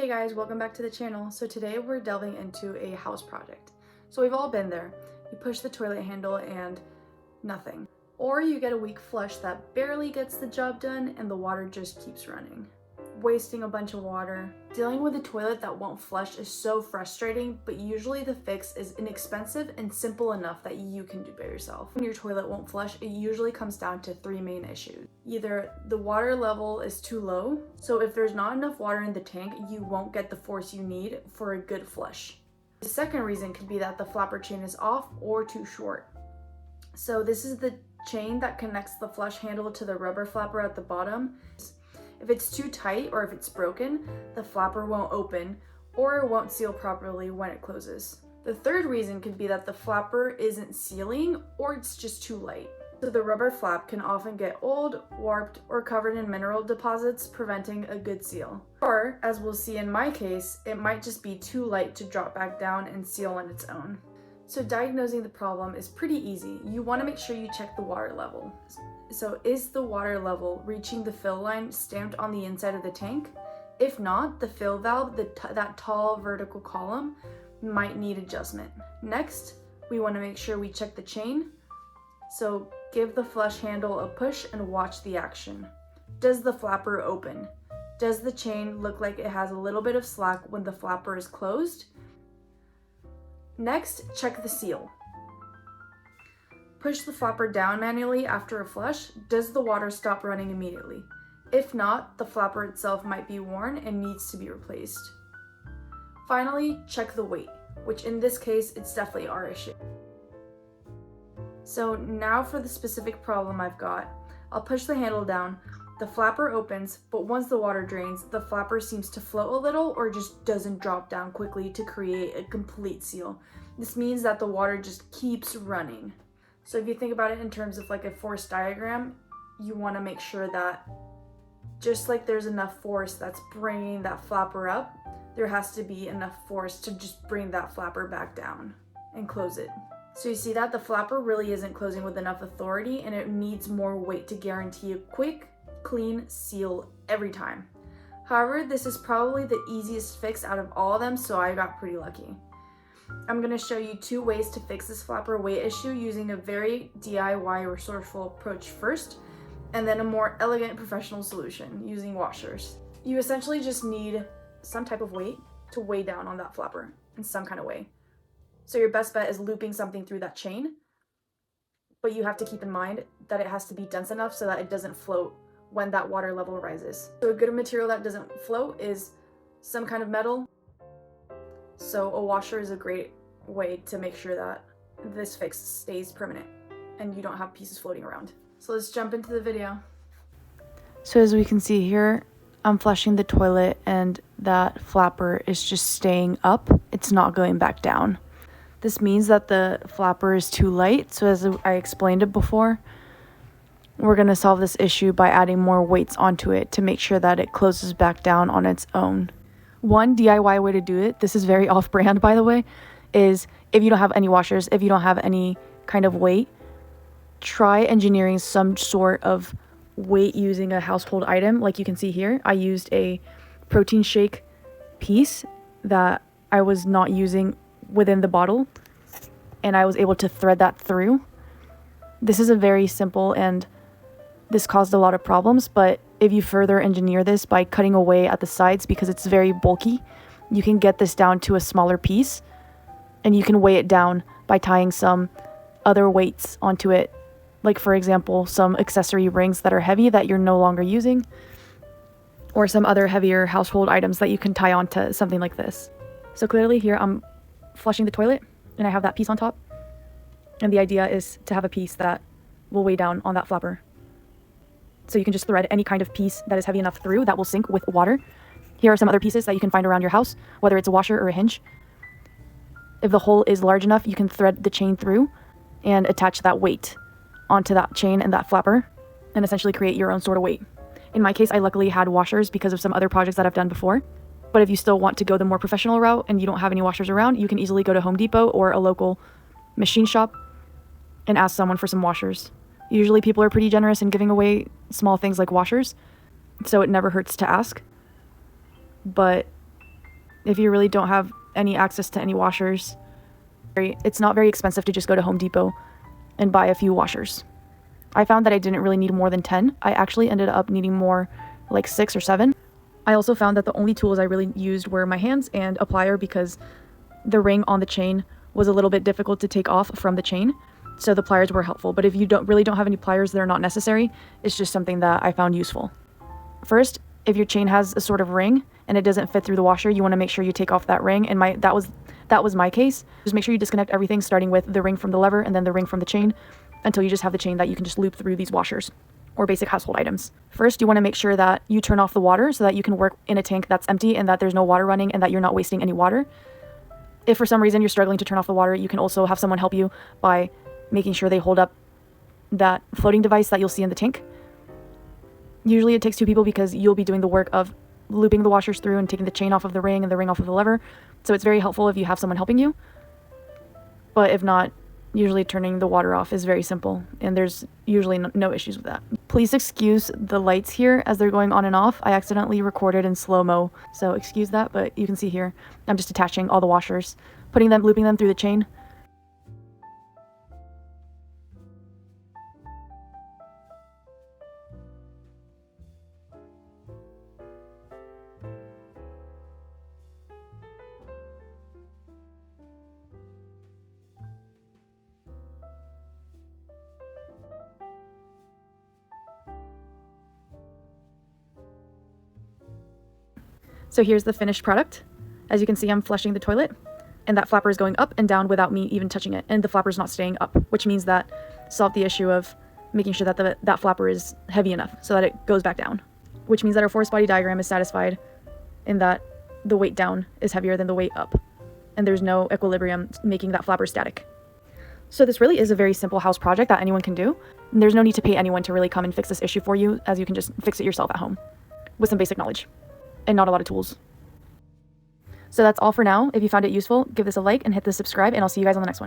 Hey guys, welcome back to the channel. So today we're delving into a house project. So we've all been there. You push the toilet handle and nothing. Or you get a weak flush that barely gets the job done and the water just keeps running, wasting a bunch of water. Dealing with a toilet that won't flush is so frustrating, but usually the fix is inexpensive and simple enough that you can do by yourself. When your toilet won't flush, it usually comes down to three main issues. Either the water level is too low, so if there's not enough water in the tank, you won't get the force you need for a good flush. The second reason could be that the flapper chain is off or too short. So this is the chain that connects the flush handle to the rubber flapper at the bottom. If it's too tight or if it's broken, the flapper won't open or it won't seal properly when it closes. The third reason could be that the flapper isn't sealing or it's just too light. So the rubber flap can often get old, warped, or covered in mineral deposits, preventing a good seal. Or, as we'll see in my case, it might just be too light to drop back down and seal on its own. So diagnosing the problem is pretty easy. You want to make sure you check the water level. So is the water level reaching the fill line stamped on the inside of the tank? If not, the fill valve, that tall vertical column, might need adjustment. Next, we want to make sure we check the chain. So give the flush handle a push and watch the action. Does the flapper open? Does the chain look like it has a little bit of slack when the flapper is closed? Next, check the seal. Push the flapper down manually after a flush. Does the water stop running immediately? If not, the flapper itself might be worn and needs to be replaced. Finally, check the weight, which in this case, it's definitely our issue. So now for the specific problem I've got. I'll push the handle down. The flapper opens, but once the water drains, the flapper seems to float a little or just doesn't drop down quickly to create a complete seal. This means that the water just keeps running. So if you think about it in terms of like a force diagram, you want to make sure that just like there's enough force that's bringing that flapper up, there has to be enough force to just bring that flapper back down and close it. So you see that the flapper really isn't closing with enough authority and it needs more weight to guarantee a quick, clean seal every time. However, this is probably the easiest fix out of all of them, so I got pretty lucky. I'm going to show you two ways to fix this flapper weight issue using a very DIY resourceful approach first, and then a more elegant professional solution using washers. You essentially just need some type of weight to weigh down on that flapper in some kind of way. So your best bet is looping something through that chain, but you have to keep in mind that it has to be dense enough so that it doesn't float when that water level rises. So a good material that doesn't float is some kind of metal. So a washer is a great way to make sure that this fix stays permanent and you don't have pieces floating around. So let's jump into the video. So as we can see here, I'm flushing the toilet and that flapper is just staying up. It's not going back down. This means that the flapper is too light. So as I explained it before, we're going to solve this issue by adding more weights onto it to make sure that it closes back down on its own. One DIY way to do it, this is very off-brand by the way, is if you don't have any washers, if you don't have any kind of weight, try engineering some sort of weight using a household item. Like you can see here, I used a protein shake piece that I was not using within the bottle, and I was able to thread that through. This is a very simple, and this caused a lot of problems, but if you further engineer this by cutting away at the sides because it's very bulky, you can get this down to a smaller piece, and you can weigh it down by tying some other weights onto it. Like for example, some accessory rings that are heavy that you're no longer using, or some other heavier household items that you can tie onto something like this. So clearly here I'm flushing the toilet and I have that piece on top. And the idea is to have a piece that will weigh down on that flapper. So you can just thread any kind of piece that is heavy enough through that will sink with water. Here are some other pieces that you can find around your house, whether it's a washer or a hinge. If the hole is large enough, you can thread the chain through and attach that weight onto that chain and that flapper and essentially create your own sort of weight. In my case, I luckily had washers because of some other projects that I've done before. But if you still want to go the more professional route and you don't have any washers around, you can easily go to Home Depot or a local machine shop and ask someone for some washers. Usually people are pretty generous in giving away small things like washers, so it never hurts to ask. But if you really don't have any access to any washers, it's not very expensive to just go to Home Depot and buy a few washers. I found that I didn't really need more than 10. I actually ended up needing more, like 6 or 7. I also found that the only tools I really used were my hands and a plier, because the ring on the chain was a little bit difficult to take off from the chain. So the pliers were helpful. But if you really don't have any pliers, they're not necessary. It's just something that I found useful. First, if your chain has a sort of ring and it doesn't fit through the washer, you want to make sure you take off that ring. And that was my case. Just make sure you disconnect everything, starting with the ring from the lever and then the ring from the chain, until you just have the chain that you can just loop through these washers or basic household items. First, you want to make sure that you turn off the water so that you can work in a tank that's empty and that there's no water running and that you're not wasting any water. If for some reason you're struggling to turn off the water, you can also have someone help you by making sure they hold up that floating device that you'll see in the tank. Usually it takes 2 people, because you'll be doing the work of looping the washers through and taking the chain off of the ring and the ring off of the lever. So it's very helpful if you have someone helping you. But if not, usually turning the water off is very simple, and there's usually no issues with that. Please excuse the lights here as they're going on and off. I accidentally recorded in slow-mo, so excuse that, but you can see here, I'm just attaching all the washers, looping them through the chain. So here's the finished product. As you can see, I'm flushing the toilet, and that flapper is going up and down without me even touching it, and the flapper is not staying up, which means that solved the issue of making sure that that flapper is heavy enough so that it goes back down, which means that our force body diagram is satisfied in that the weight down is heavier than the weight up, and there's no equilibrium making that flapper static. So this really is a very simple house project that anyone can do. And there's no need to pay anyone to really come and fix this issue for you, as you can just fix it yourself at home with some basic knowledge and not a lot of tools. So that's all for now. If you found it useful, give this a like and hit the subscribe, and I'll see you guys on the next one.